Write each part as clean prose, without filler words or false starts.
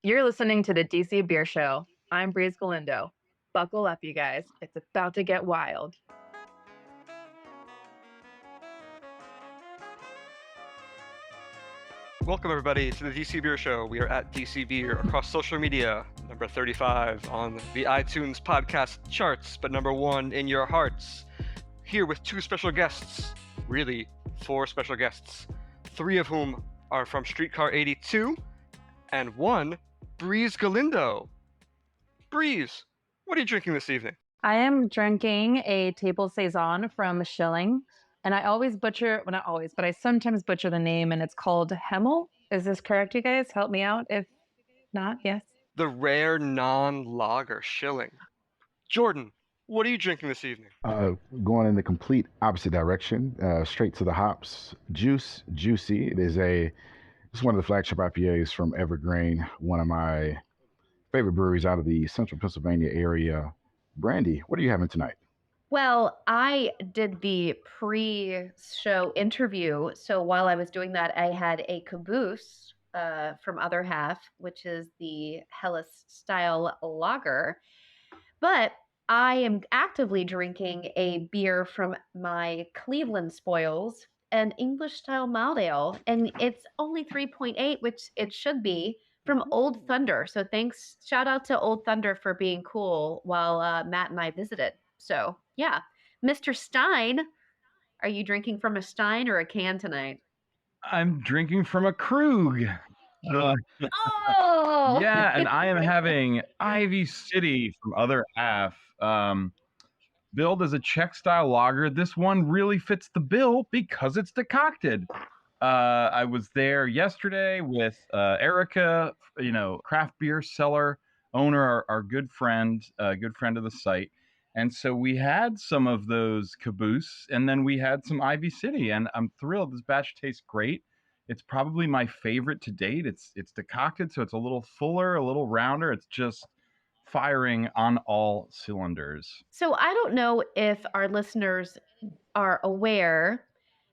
You're listening to the DC Beer Show. I'm Breeze Galindo. Buckle up, you guys. It's about to get wild. Welcome, everybody, to the DC Beer Show. We are at DC Beer across social media, number 35 on the iTunes podcast charts, but number 1 in your hearts. Here with 2 special guests, really 4 special guests, 3 of whom are from Streetcar 82, and 1, Breeze Galindo. Breeze, what are you drinking this evening? I am drinking a table saison from Schilling, and I always butcher, well, not always, but I sometimes butcher the name, and it's called Hemmel. Is this correct, you guys? Help me out if not. Yes. The rare non-lager Schilling. Jordan, what are you drinking this evening? Going in the complete opposite direction, straight to the hops. Juicy. It's one of the flagship IPAs from Evergreen, one of my favorite breweries out of the central Pennsylvania area. Brandy, what are you having tonight? Well, I did the pre-show interview. So while I was doing that, I had a caboose from Other Half, which is the Hellas style lager. But I am actively drinking a beer from my Cleveland spoils, an English style mild ale, and it's only 3.8, which it should be, from Old Thunder. So thanks, shout out to Old Thunder for being cool while Matt and I visited. So yeah, Mr. Stein, are you drinking from a Stein or a can tonight? I'm drinking from a Krug. Oh, Yeah, and I am having Ivy City from Other Half. Billed as a Czech style lager. This one really fits the bill because it's decocted. I was there yesterday with Erica, craft beer seller, owner, our good friend of the site. And so we had some of those caboose, and then we had some Ivy City, and I'm thrilled. This batch tastes great. It's probably my favorite to date. It's decocted, so it's a little fuller, a little rounder. It's just firing on all cylinders. so I don't know if our listeners are aware,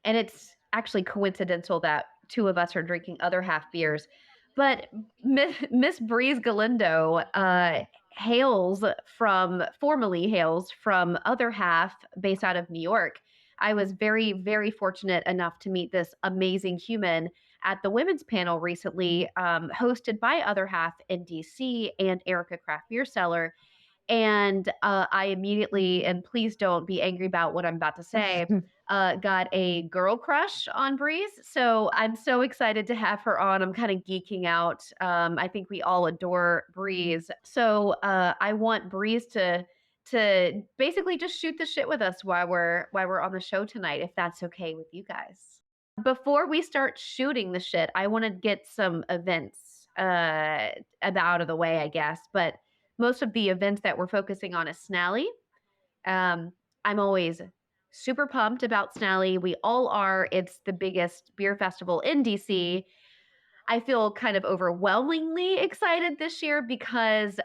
and it's actually coincidental that two of us are drinking Other Half beers, but Miss Breeze Galindo formerly hails from Other Half, based out of New York. I was very, very fortunate enough to meet this amazing human at the women's panel recently, hosted by Other Half in DC and Erica Craft Beer Cellar. And I immediately, and please don't be angry about what I'm about to say, got a girl crush on Breeze. So I'm so excited to have her on. I'm kind of geeking out. I think we all adore Breeze. So I want Breeze to basically just shoot the shit with us while we're on the show tonight, if that's okay with you guys. Before we start shooting the shit, I want to get some events out of the way, I guess. But most of the events that we're focusing on is Snally. I'm always super pumped about Snally. We all are. It's the biggest beer festival in DC. I feel kind of overwhelmingly excited this year because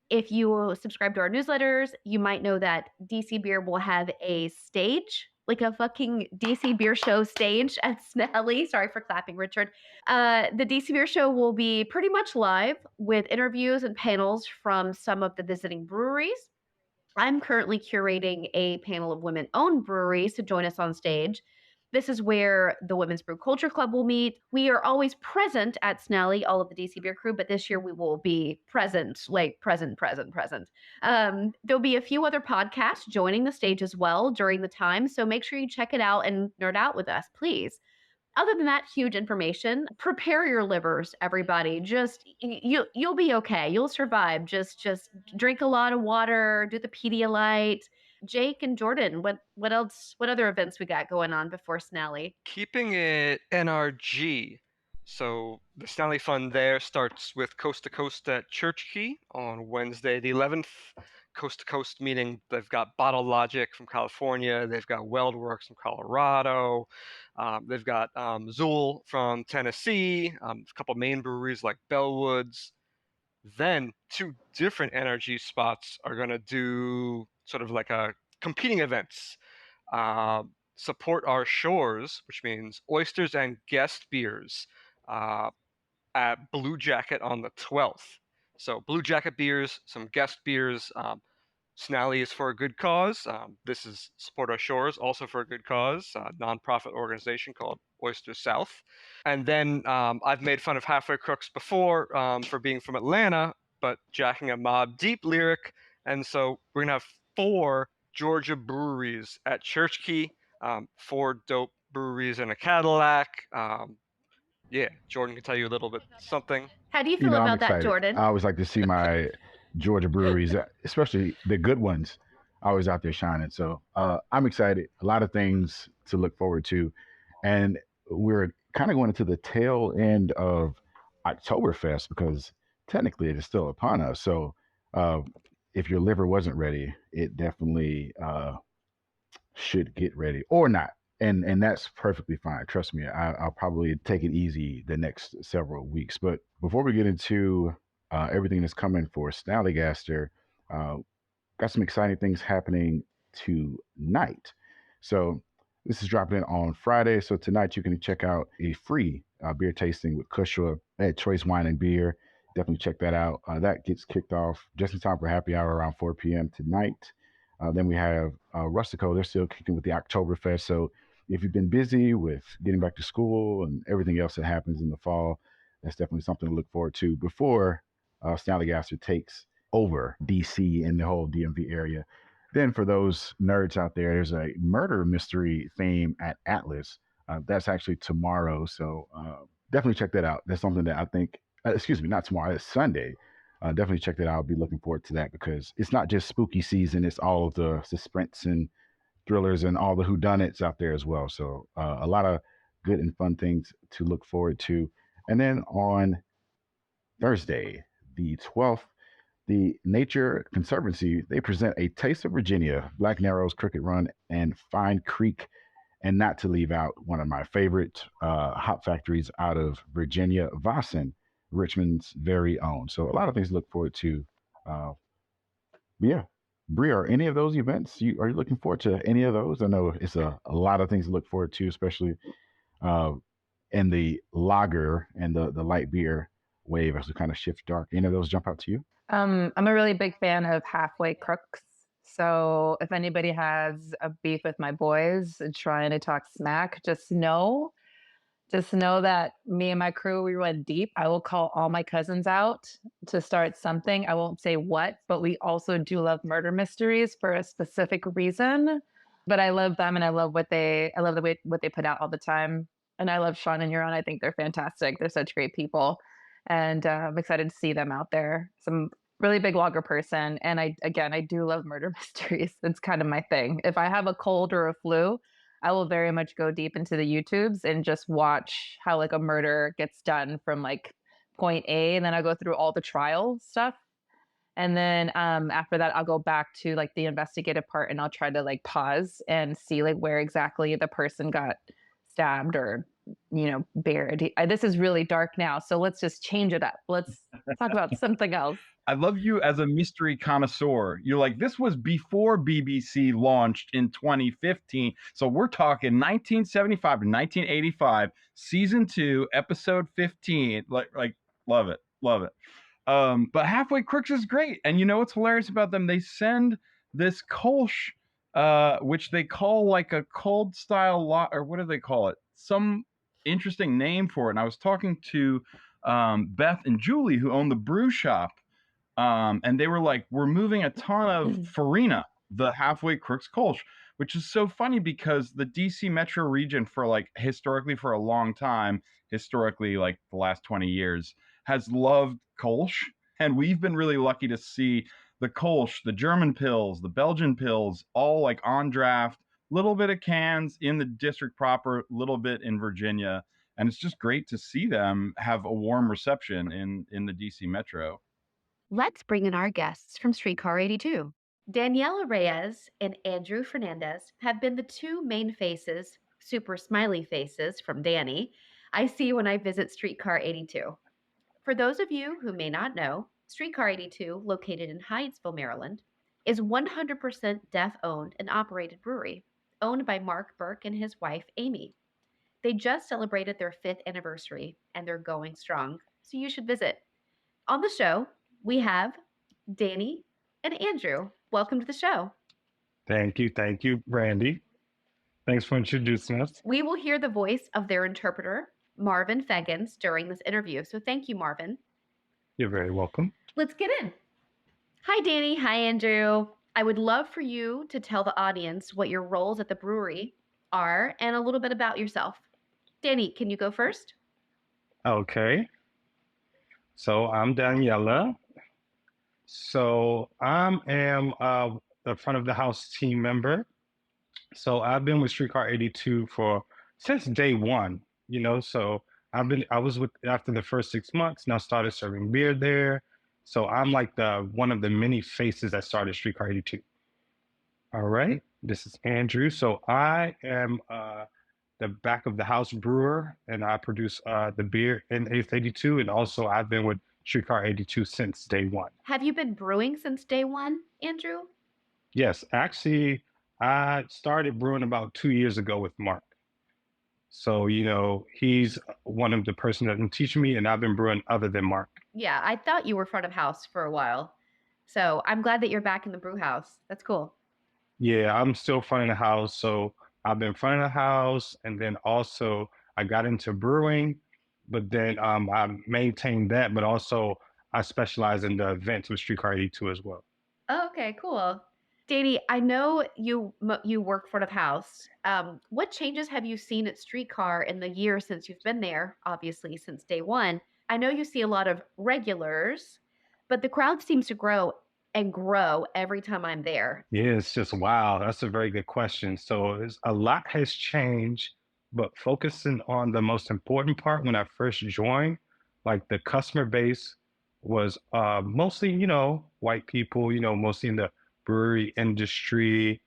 if you subscribe to our newsletters, you might know that DC Beer will have a stage, like a fucking DC Beer Show stage at Snally. Sorry for clapping, Richard. The DC Beer Show will be pretty much live with interviews and panels from some of the visiting breweries. I'm currently curating a panel of women owned breweries to join us on stage. This is where the Women's Brew Culture Club will meet. We are always present at Snally, all of the DC Beer crew, but this year we will be present, like present. There'll be a few other podcasts joining the stage as well during the time, so make sure you check it out and nerd out with us, please. Other than that, huge information. Prepare your livers, everybody. Just you'll be okay. You'll survive. Just drink a lot of water. Do the Pedialyte. Jake and Jordan, what else? What other events we got going on before Snally? Keeping it NRG. So the Snally Fun there starts with Coast to Coast at Church Key on Wednesday the 11th. Coast to Coast meaning they've got Bottle Logic from California, they've got Weldworks from Colorado, they've got Zool from Tennessee, a couple main breweries like Bellwoods. Then 2 different NRG spots are going to do sort of like a competing events. Support Our Shores, which means oysters and guest beers. at Blue Jacket on the 12th. So Blue Jacket beers, some guest beers. Snally is for a good cause. This is Support Our Shores, also for a good cause, a nonprofit organization called Oyster South. And then I've made fun of Halfway Crooks before for being from Atlanta, but jacking a Mobb Deep lyric. And so we're going to have 4 Georgia breweries at Church Key, 4 dope breweries and a Cadillac. Yeah, Jordan can tell you a little bit something. How do you You feel know, I'm about that, excited. Jordan? I always like to see my Georgia breweries, especially the good ones, always out there shining. So I'm excited. A lot of things to look forward to. And we're kind of going into the tail end of Oktoberfest because technically it is still upon us. So uh, if your liver wasn't ready, it definitely should get ready or not. And that's perfectly fine. Trust me, I'll probably take it easy the next several weeks. But before we get into everything that's coming for Snallygaster, uh, got some exciting things happening tonight. So this is dropping in on Friday. So tonight you can check out a free beer tasting with Kushwa at Choice Wine and Beer. Definitely check that out. That gets kicked off just in time for happy hour around 4 p.m. tonight. Then we have Rustico. They're still kicking with the Oktoberfest. So if you've been busy with getting back to school and everything else that happens in the fall, that's definitely something to look forward to before Snallygaster takes over DC and the whole DMV area. Then for those nerds out there, there's a murder mystery theme at Atlas. That's actually tomorrow. So definitely check that out. That's something that I think, excuse me, not tomorrow, it's Sunday. Definitely check that out. I'll be looking forward to that because it's not just spooky season, it's all of the suspense and thrillers and all the whodunits out there as well. So a lot of good and fun things to look forward to. And then on Thursday, the 12th, the Nature Conservancy, they present a Taste of Virginia, Black Narrows, Crooked Run, and Fine Creek. And not to leave out one of my favorite hop factories out of Virginia, Vossen, Richmond's very own. So a lot of things to look forward to. Yeah. Brie, are any of those events, are you looking forward to any of those? I know it's a lot of things to look forward to, especially uh, in the lager and the light beer wave as we kind of shift dark. Any of those jump out to you? I'm a really big fan of Halfway Crooks. So if anybody has a beef with my boys and trying to talk smack, just know that me and my crew, we went deep. I will call all my cousins out to start something. I won't say what, but we also do love murder mysteries for a specific reason. But I love them and I love the way what they put out all the time. And I love Sean and Euron. I think they're fantastic. They're such great people. And I'm excited to see them out there. Some really big logger person. And I do love murder mysteries. It's kind of my thing. If I have a cold or a flu, I will very much go deep into the YouTubes and just watch how like a murder gets done from like point A, and then I go through all the trial stuff. And then after that, I'll go back to like the investigative part and I'll try to like pause and see like where exactly the person got stabbed or, buried. This is really dark now. So let's just change it up. Let's talk about something else. I love you as a mystery connoisseur. You're like, this was before BBC launched in 2015. So we're talking 1975 to 1985, season 2, episode 15. Like, love it. Love it. But Halfway Crooks is great. And you know what's hilarious about them? They send this Kolsch, which they call like a cold style lot, or what do they call it? Some interesting name for it. And I was talking to Beth and Julie, who own the brew shop. And they were like, we're moving a ton of Farina, the Halfway Crooks Kolsch, which is so funny because the DC metro region for like historically for a long time, historically like the last 20 years, has loved Kolsch. And we've been really lucky to see the Kolsch, the German pills, the Belgian pills, all like on draft, little bit of cans in the district proper, little bit in Virginia. And it's just great to see them have a warm reception in the DC metro. Let's bring in our guests from Streetcar 82. Daniela Reyes and Andrew Fernandez have been the two main faces, super smiley faces from Danny, I see when I visit Streetcar 82. For those of you who may not know, Streetcar 82, located in Hyattsville, Maryland, is 100% deaf-owned and operated brewery, owned by Mark Burke and his wife, Amy. They just celebrated their 5th anniversary, and they're going strong. so you should visit. On the show, we have Danny and Andrew. Welcome to the show. Thank you, Brandy. Thanks for introducing us. We will hear the voice of their interpreter, Marvin Feggins, during this interview. So thank you, Marvin. You're very welcome. Let's get in. Hi, Danny. Hi, Andrew. I would love for you to tell the audience what your roles at the brewery are and a little bit about yourself. Danny, can you go first? Okay. So I'm Daniela. So I am the front of the house team member. So I've been with Streetcar 82 since day one, so I was with after the first 6 months, and I started serving beer there. So I'm like one of the many faces that started Streetcar 82. All right, this is Andrew. So I am the back of the house brewer, and I produce the beer in 82, and also I've been with Streetcar 82 since day one. Have you been brewing since day one, Andrew? Yes, actually, I started brewing about 2 years ago with Mark. So, he's one of the person that can teach me, and I've been brewing other than Mark. Yeah, I thought you were front of house for a while. So I'm glad that you're back in the brew house. That's cool. Yeah, I'm still front of the house. So I've been front of the house, and then also I got into brewing, but then I maintained that, but also I specialize in the events with Streetcar 82 as well. Oh, okay, cool. Danny, I know you work front of house. What changes have you seen at Streetcar in the year since you've been there, obviously, since day one? I know you see a lot of regulars, but the crowd seems to grow and grow every time I'm there. Yeah, it's just wow. That's a very good question. So a lot has changed, but focusing on the most important part when I first joined, like the customer base was mostly, white people, mostly in the brewery industry.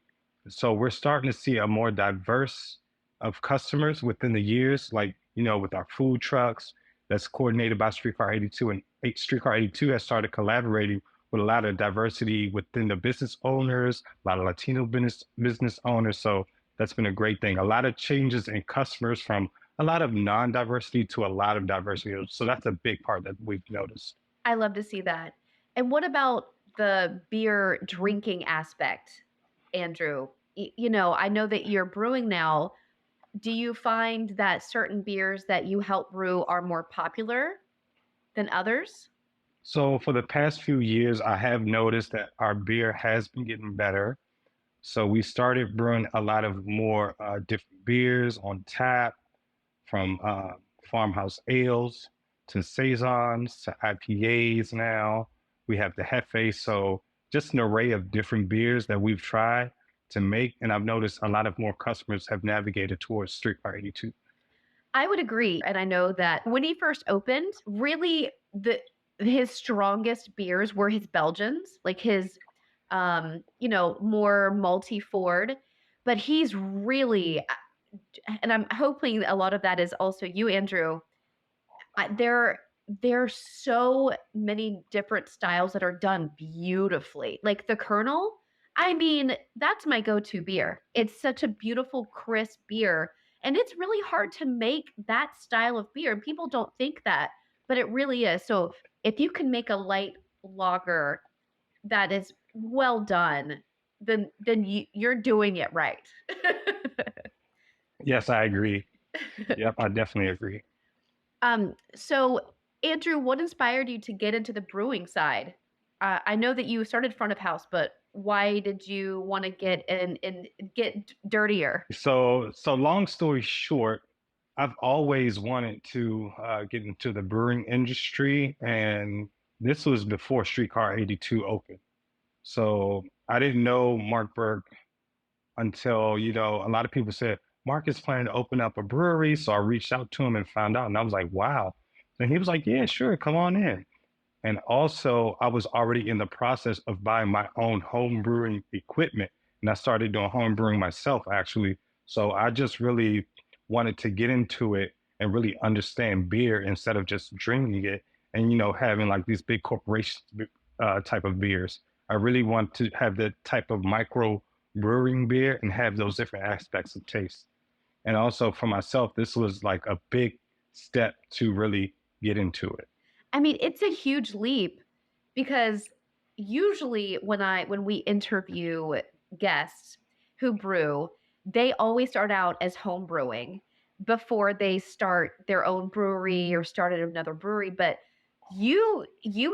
So we're starting to see a more diverse of customers within the years, like, with our food trucks that's coordinated by Streetcar 82, and Streetcar 82 has started collaborating with a lot of diversity within the business owners, a lot of Latino business owners. So that's been a great thing. A lot of changes in customers from a lot of non-diversity to a lot of diversity. So that's a big part that we've noticed. I love to see that. And what about the beer drinking aspect, Andrew? I know that you're brewing now. Do you find that certain beers that you help brew are more popular than others? So for the past few years, I have noticed that our beer has been getting better. So we started brewing a lot of more different beers on tap, from farmhouse ales to saisons to IPAs now. We have the Hefe. So just an array of different beers that we've tried to make. And I've noticed a lot of more customers have navigated towards Streetcar 82. I would agree. And I know that when he first opened, really his strongest beers were his Belgians, like his, more malty forward. But he's really, and I'm hoping a lot of that is also you, Andrew. There's so many different styles that are done beautifully. Like the Colonel, I mean, that's my go-to beer. It's such a beautiful, crisp beer. And it's really hard to make that style of beer. And people don't think that, but it really is. So if you can make a light lager that is well done, then you're doing it right. Yes, I agree. Yep, I definitely agree. So Andrew, what inspired you to get into the brewing side? I know that you started front of house, but why did you want to get in and get dirtier? So long story short, I've always wanted to get into the brewing industry, and this was before Streetcar 82 opened. So I didn't know Mark Berg until, a lot of people said, Mark is planning to open up a brewery. So I reached out to him and found out, and I was like, wow. And he was like, yeah, sure, come on in. And also, I was already in the process of buying my own home brewing equipment. And I started doing home brewing myself, actually. So I just really wanted to get into it and really understand beer instead of just drinking it and, having like these big corporation type of beers. I really want to have the type of micro brewing beer and have those different aspects of taste. And also for myself, this was like a big step to really get into it. I mean, it's a huge leap because usually when we interview guests who brew, they always start out as home brewing before they start their own brewery or start at another brewery. But you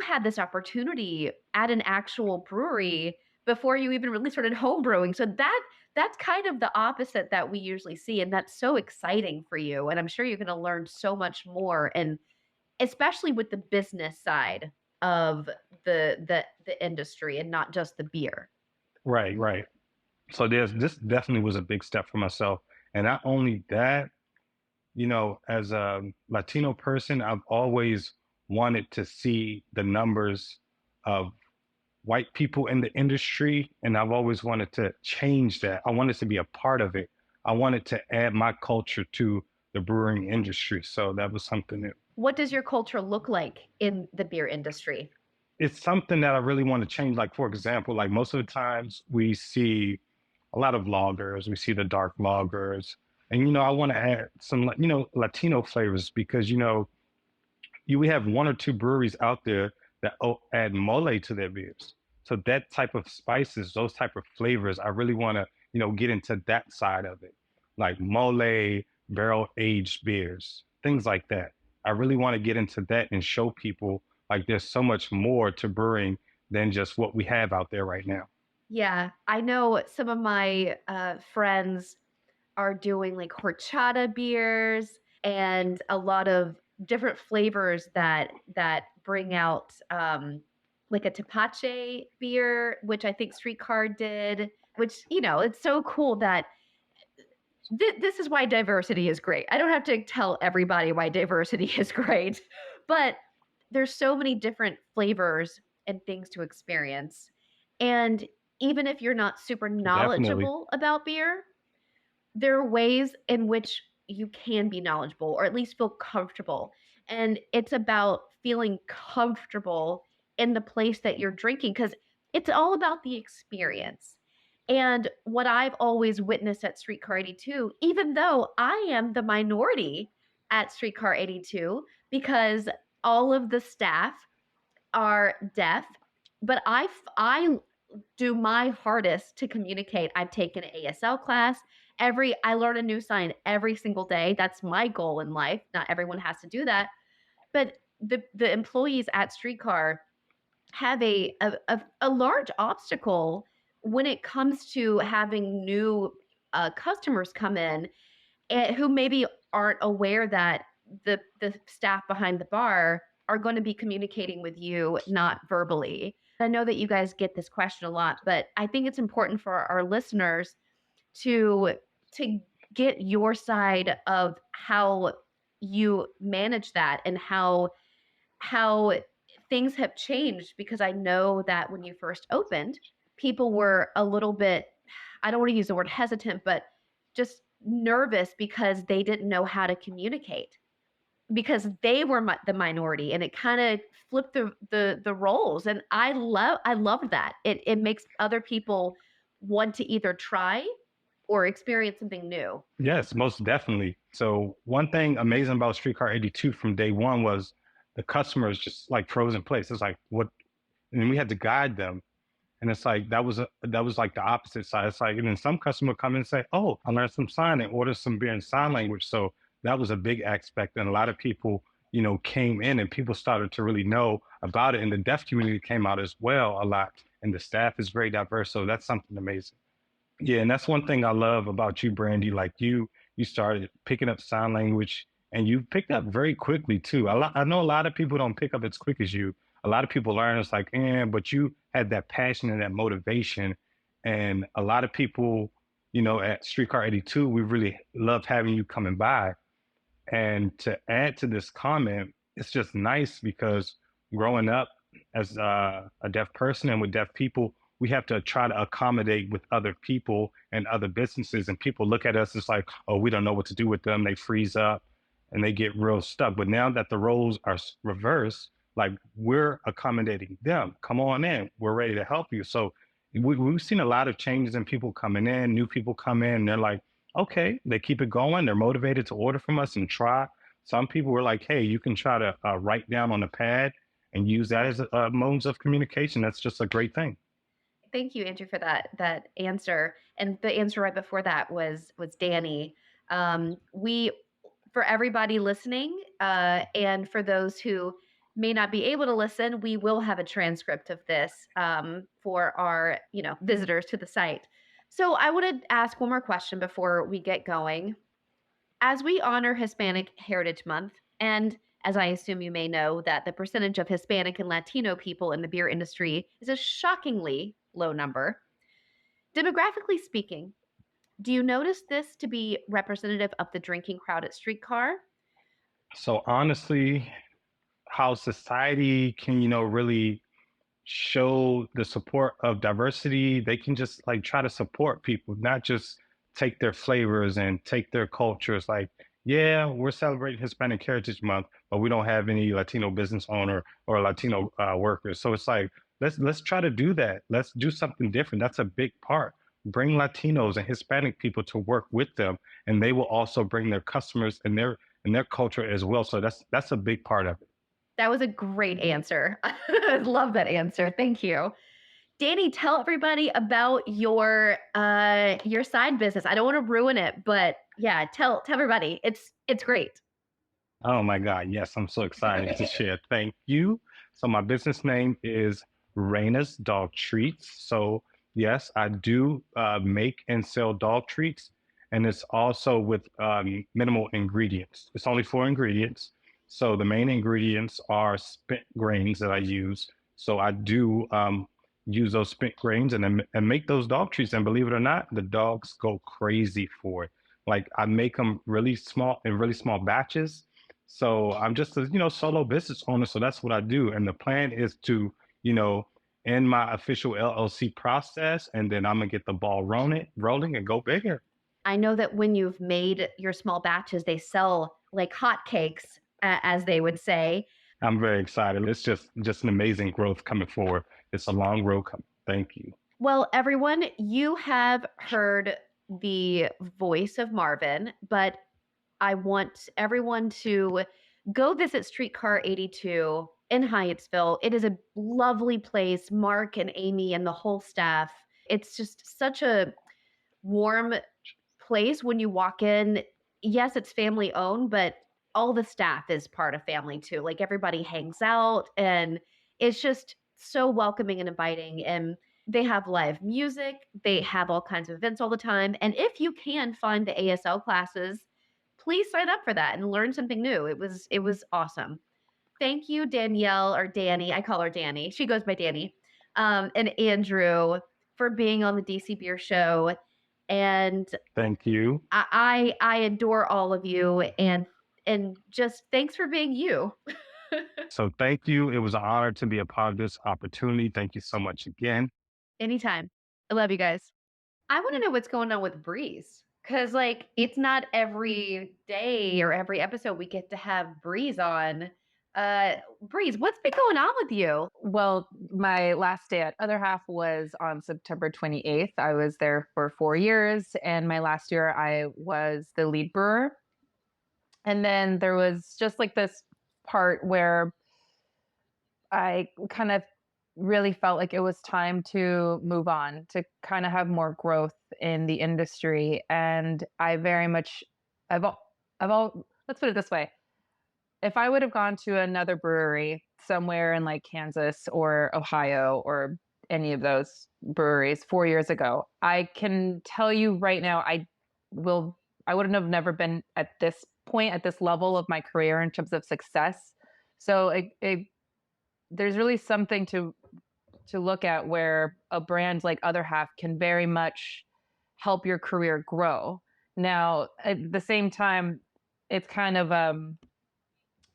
had this opportunity at an actual brewery before you even really started home brewing. So that's kind of the opposite that we usually see, and that's so exciting for you. And I'm sure you're going to learn so much more, and especially with the business side of the industry and not just the beer. Right, right. So this definitely was a big step for myself. And not only that, as a Latino person, I've always wanted to see the numbers of white people in the industry, and I've always wanted to change that. I wanted to be a part of it. I wanted to add my culture to the brewing industry. So that was something that What does your culture look like in the beer industry? it's something that I really want to change. Like, for example, like most of the times we see a lot of lagers, we see the dark lagers, and I want to add some, Latino flavors because we have one or two breweries out there that add mole to their beers. So that type of spices, those type of flavors, I really want to, get into that side of it, like mole, barrel aged beers, things like that. I really want to get into that and show people like there's so much more to brewing than just what we have out there right now. Yeah, I know some of my friends are doing like horchata beers and a lot of different flavors that bring out like a tepache beer, which I think Streetcar did. Which it's so cool that this is why diversity is great. I don't have to tell everybody why diversity is great, but there's so many different flavors and things to experience. And even if you're not super Definitely. knowledgeable about beer, there are ways in which you can be knowledgeable or at least feel comfortable. And it's about feeling comfortable in the place that you're drinking because it's all about the experience. And what I've always witnessed at Streetcar 82, even though I am the minority at Streetcar 82, because all of the staff are deaf, but I do my hardest to communicate. I've taken an ASL class. I learn a new sign every single day. That's my goal in life. Not everyone has to do that, but the employees at Streetcar have a large obstacle when it comes to having new customers come in who maybe aren't aware that the staff behind the bar are going to be communicating with you not verbally. I know that you guys get this question a lot, but I think it's important for our listeners to to get your side of how you manage that and how things have changed, because I know that when you first opened, people were a little bit, I don't want to use the word hesitant, but just nervous because they didn't know how to communicate because they were the minority, and it kind of flipped the roles. And I love that. It makes other people want to either try or experience something new. Yes, most definitely. So one thing amazing about Streetcar 82 from day one was the customers just like froze in place. It's like what, and we had to guide them. And it's like that was like the opposite side. It's like, and then some customer come in and say, "Oh, I learned some sign and order some beer in sign language." So that was a big aspect, and a lot of people, came in and people started to really know about it, and the deaf community came out as well a lot, and the staff is very diverse. So that's something amazing. Yeah, and that's one thing I love about you, Brandy. Like you started picking up sign language, and you picked up very quickly too. I know a lot of people don't pick up as quick as you. A lot of people learn. It's like, but you had that passion and that motivation, and a lot of people, at Streetcar 82, we really love having you coming by. And to add to this comment, it's just nice because growing up as a deaf person and with deaf people, we have to try to accommodate with other people and other businesses. And people look at us, it's like, oh, we don't know what to do with them. They freeze up and they get real stuck. But now that the roles are reversed, like we're accommodating them. Come on in. We're ready to help you. So we've seen a lot of changes in people coming in, new people come in, and they're like, okay, they keep it going. They're motivated to order from us and try. Some people were like, hey, you can try to write down on a pad and use that as a modes of communication. That's just a great thing. Thank you, Andrew, for that answer. And the answer right before that was Danny. We For everybody listening, and for those who may not be able to listen, we will have a transcript of this for our visitors to the site. So I want to ask one more question before we get going. As we honor Hispanic Heritage Month, and as I assume you may know, that the percentage of Hispanic and Latino people in the beer industry is a shockingly low number. Demographically speaking, do you notice this to be representative of the drinking crowd at Streetcar? So honestly, how society can, really show the support of diversity, they can just like try to support people, not just take their flavors and take their cultures. Like, yeah, we're celebrating Hispanic Heritage Month, but we don't have any Latino business owner or Latino workers. So it's like, let's try to do that. Let's do something different. That's a big part. Bring Latinos and Hispanic people to work with them, and they will also bring their customers and their culture as well. So that's a big part of it. That was a great answer. I love that answer. Thank you. Danny, tell everybody about your side business. I don't want to ruin it, but yeah, tell everybody. It's great. Oh my God, yes, I'm so excited to share. Thank you. So my business name is Raina's Dog Treats. So yes, I do make and sell dog treats, and it's also with minimal ingredients. It's only 4 ingredients. So the main ingredients are spent grains that I use. So I do use those spent grains and make those dog treats. And believe it or not, the dogs go crazy for it. Like I make them really small in really small batches. So I'm just a solo business owner. So that's what I do. And the plan is to end my official LLC process, and then I'm gonna get the ball rolling and go bigger. I know that when you've made your small batches, they sell like hotcakes, as they would say. I'm very excited. It's just an amazing growth coming forward. It's a long road coming. Thank you. Well, everyone, you have heard the voice of Marvin, but I want everyone to go visit Streetcar 82 in Hyattsville. It is a lovely place. Mark and Amy and the whole staff. It's just such a warm place when you walk in. Yes, it's family owned, but all the staff is part of family too. Like everybody hangs out, and it's just so welcoming and inviting. And they have live music, they have all kinds of events all the time. And if you can find the ASL classes, please sign up for that and learn something new. It was awesome. Thank you, Danielle, or Danny. I call her Danny. She goes by Danny. And Andrew, for being on the DC Beer Show. And Thank you. I adore all of you, and just thanks for being you. So thank you. It was an honor to be a part of this opportunity. Thank you so much again. Anytime. I love you guys. I want to know what's going on with Breeze. Because, like, it's not every day or every episode we get to have Breeze on. Breeze, what's been going on with you? Well, my last day at Other Half was on September 28th. I was there for 4 years, and my last year I was the lead brewer. And then there was just like this part where I kind of really felt like it was time to move on, to kind of have more growth in the industry. And I very much, let's put it this way. If I would have gone to another brewery somewhere in like Kansas or Ohio or any of those breweries 4 years ago, I can tell you right now, I wouldn't have never been at this point, at this level of my career in terms of success. So there's really something to look at where a brand like Other Half can very much help your career grow. Now, at the same time, it's kind of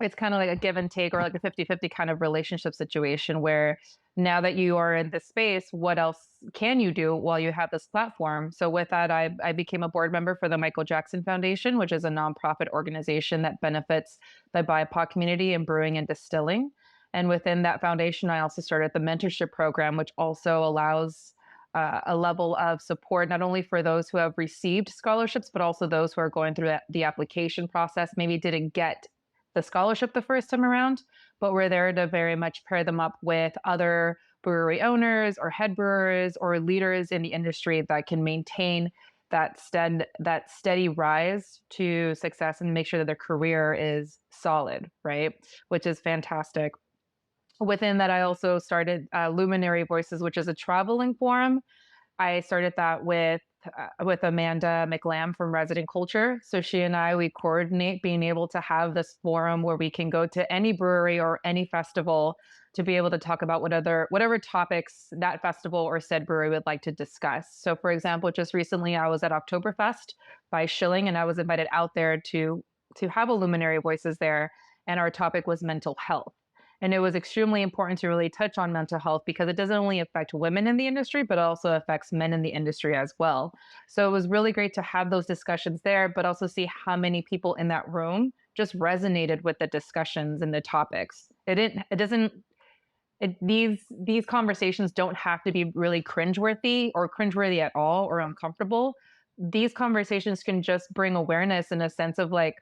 like a give and take, or like a 50-50 kind of relationship situation where now that you are in this space, what else can you do while you have this platform? So with that, I became a board member for the Michael Jackson Foundation, which is a nonprofit organization that benefits the BIPOC community in brewing and distilling. And within that foundation, I also started the mentorship program, which also allows a level of support, not only for those who have received scholarships, but also those who are going through the application process, maybe didn't get the scholarship the first time around, but we're there to very much pair them up with other brewery owners or head brewers or leaders in the industry that can maintain that steady rise to success and make sure that their career is solid, right? Which is fantastic. Within that, I also started Luminary Voices, which is a traveling forum. I started that with Amanda McLam from Resident Culture. So she and we coordinate being able to have this forum where we can go to any brewery or any festival to be able to talk about whatever topics that festival or said brewery would like to discuss. So for example, just recently I was at Oktoberfest by Schilling, and I was invited out there to have a Luminary Voices there, and our topic was mental health. And it was extremely important to really touch on mental health because it doesn't only affect women in the industry, but also affects men in the industry as well. So it was really great to have those discussions there, but also see how many people in that room just resonated with the discussions and the topics. These conversations don't have to be really cringeworthy or cringeworthy at all or uncomfortable. These conversations can just bring awareness in a sense of like,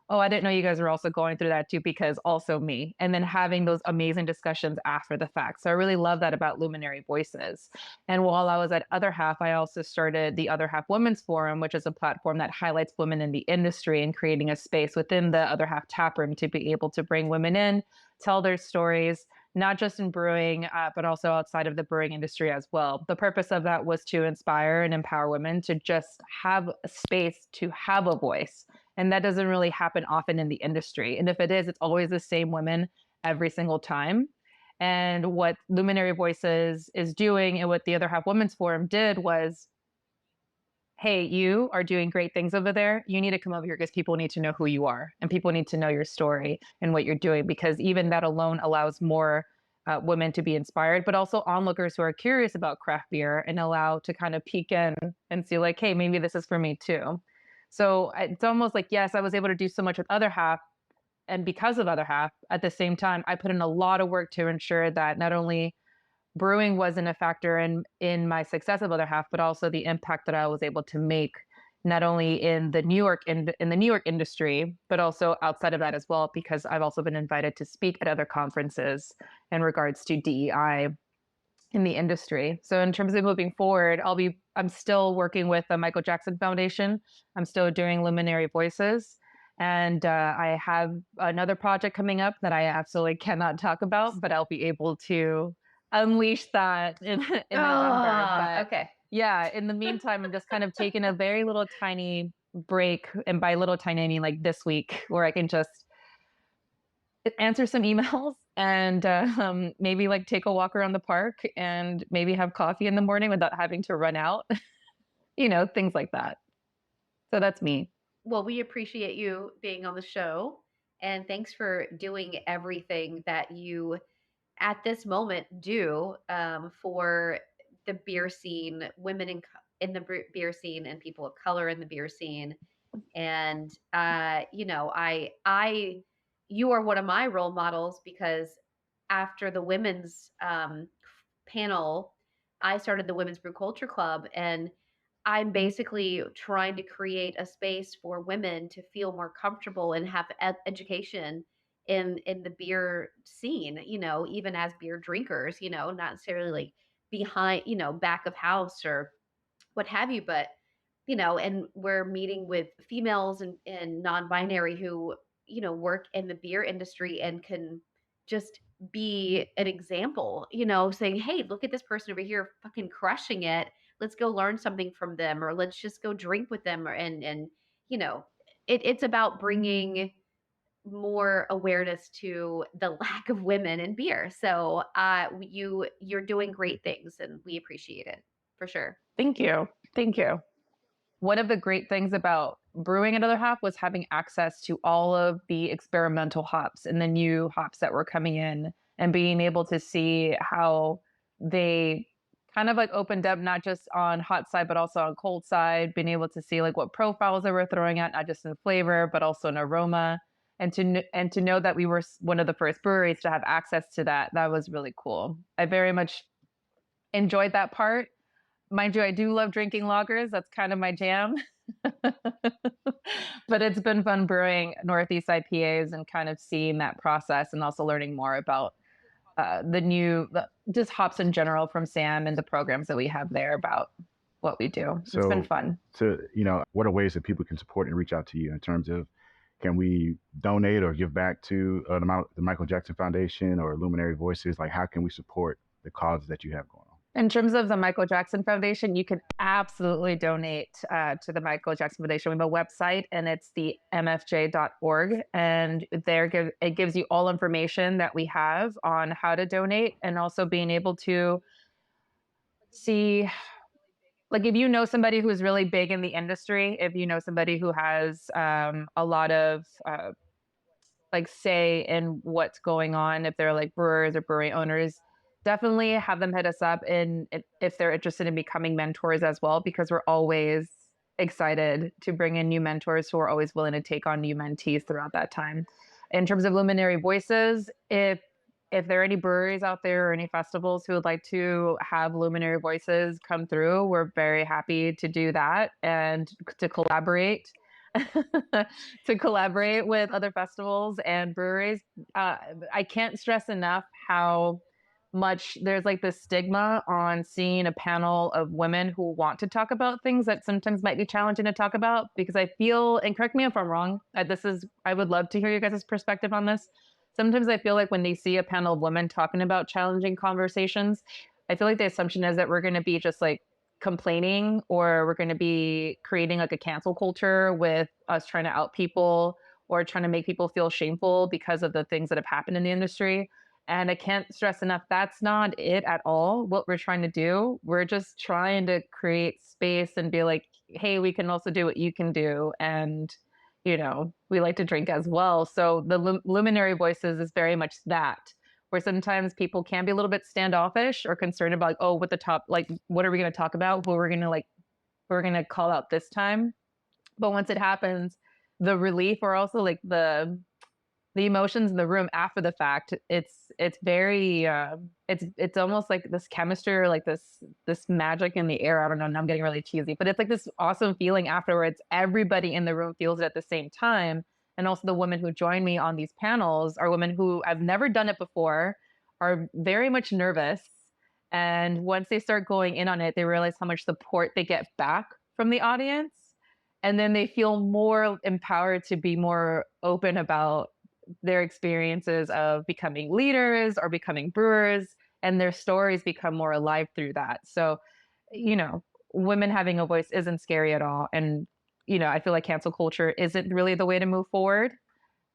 oh, I didn't know you guys were also going through that too, because also me. And then having those amazing discussions after the fact. So I really love that about Luminary Voices. And while I was at Other Half, I also started the Other Half Women's Forum, which is a platform that highlights women in the industry and creating a space within the Other Half tap room to be able to bring women in, tell their stories, not just in brewing, but also outside of the brewing industry as well. The purpose of that was to inspire and empower women to just have a space to have a voice. And that doesn't really happen often in the industry. And if it is, it's always the same women every single time. And what Luminary Voices is doing and what the Other Half Women's Forum did was, hey, you are doing great things over there. You need to come over here because people need to know who you are and people need to know your story and what you're doing, because even that alone allows more women to be inspired, but also onlookers who are curious about craft beer and allow to kind of peek in and see like, hey, maybe this is for me too. So it's almost like, yes, I was able to do so much with Other Half. And because of Other Half, at the same time, I put in a lot of work to ensure that not only brewing wasn't a factor in my success of Other Half, but also the impact that I was able to make, not only in the New York industry, but also outside of that as well, because I've also been invited to speak at other conferences in regards to DEI in the industry. So in terms of moving forward, I'm still working with the Michael Jackson Foundation. I'm still doing Luminary Voices. And I have another project coming up that I absolutely cannot talk about, but I'll be able to unleash that in November. But Okay. yeah, in the meantime, I'm just kind of taking a very little tiny break. And by little tiny, I mean like this week, where I can just answer some emails and maybe like take a walk around the park and maybe have coffee in the morning without having to run out, things like that. So that's me. Well, we appreciate you being on the show, and thanks for doing everything that you at this moment do for the beer scene, women in the beer scene, and people of color in the beer scene. And I you are one of my role models, because after the women's panel, I started the Women's Brew Culture Club, and I'm basically trying to create a space for women to feel more comfortable and have education in the beer scene, even as beer drinkers, not necessarily like behind, back of house or what have you, but and we're meeting with females and non-binary who, work in the beer industry and can just be an example, saying, hey, look at this person over here fucking crushing it. Let's go learn something from them, or let's just go drink with them. And you know, it's about bringing more awareness to the lack of women in beer. So you're doing great things, and we appreciate it for sure. Thank you. Thank you. One of the great things about brewing Another Half was having access to all of the experimental hops and the new hops that were coming in, and being able to see how they kind of like opened up not just on hot side, but also on cold side, being able to see like what profiles they were throwing out, not just in flavor, but also in aroma. And to know that we were one of the first breweries to have access to that was really cool. I very much enjoyed that part. Mind you, I do love drinking lagers. That's kind of my jam. But it's been fun brewing Northeast IPAs and kind of seeing that process and also learning more about just hops in general from Sam and the programs that we have there about what we do. It's been So, fun. what are ways that people can support and reach out to you in terms of, can we donate or give back to the Michael Jackson Foundation or Luminary Voices? Like, how can we support the causes that you have going on? In terms of the Michael Jackson Foundation, you can absolutely donate to the Michael Jackson Foundation. We have a website, and it's the mfj.org. And it gives you all information that we have on how to donate, and also being able to see, like, if you know somebody who is really big in the industry, if you know somebody who has a lot of like say in what's going on, if they're like brewers or brewery owners, definitely have them hit us up and if they're interested in becoming mentors as well, because we're always excited to bring in new mentors who are always willing to take on new mentees throughout that time. In terms of Luminary Voices, if there are any breweries out there or any festivals who would like to have Luminary Voices come through, we're very happy to do that and to collaborate. To collaborate with other festivals and breweries. I can't stress enough how much there's like this stigma on seeing a panel of women who want to talk about things that sometimes might be challenging to talk about, because I feel, and correct me if I'm wrong, I would love to hear you guys' perspective on this. Sometimes I feel like when they see a panel of women talking about challenging conversations, I feel like the assumption is that we're going to be just like complaining, or we're going to be creating like a cancel culture with us trying to out people or trying to make people feel shameful because of the things that have happened in the industry. And I can't stress enough, that's not it at all. What we're trying to do, we're just trying to create space and be like, hey, we can also do what you can do. And, we like to drink as well. So the Luminary Voices is very much that, where sometimes people can be a little bit standoffish or concerned about, like, oh, what are we going to talk about? Who we're going to call out this time. But once it happens, the relief, or also like the emotions in the room after the fact, it's very it's almost like this chemistry, or like this magic in the air. I don't know, I'm getting really cheesy, but it's like this awesome feeling afterwards. Everybody in the room feels it at the same time. And also the women who join me on these panels are women who have never done it before, are very much nervous. And once they start going in on it, they realize how much support they get back from the audience. And then they feel more empowered to be more open about their experiences of becoming leaders or becoming brewers, and their stories become more alive through that. So, women having a voice isn't scary at all. And, I feel like cancel culture isn't really the way to move forward.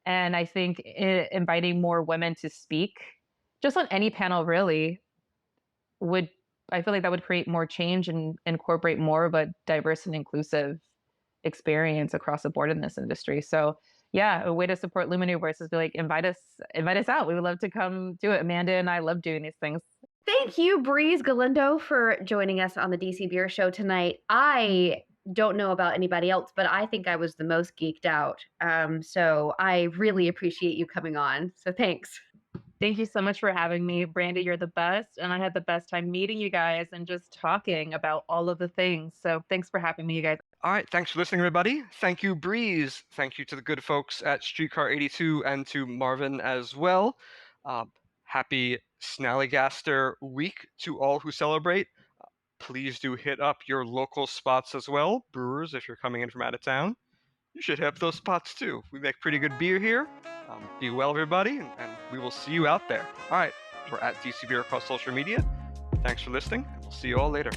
And I think inviting more women to speak just on any panel really I feel like that would create more change and incorporate more of a diverse and inclusive experience across the board in this industry. So yeah, a way to support Luminary Voices, be like, invite us out. We would love to come do it. Amanda and I love doing these things. Thank you, Breeze Galindo, for joining us on the DC Beer Show tonight. I don't know about anybody else, but I think I was the most geeked out. So I really appreciate you coming on. So thanks. Thank you so much for having me. Brandy, you're the best. And I had the best time meeting you guys and just talking about all of the things. So thanks for having me, you guys. All right, thanks for listening, everybody. Thank you, Breeze. Thank you to the good folks at Streetcar 82 and to Marvin as well. Happy Snallygaster week to all who celebrate. Please do hit up your local spots as well. Brewers, if you're coming in from out of town, you should hit up those spots too. We make pretty good beer here. Be well, everybody, and we will see you out there. All right, we're at DC Beer across social media. Thanks for listening, and we'll see you all later.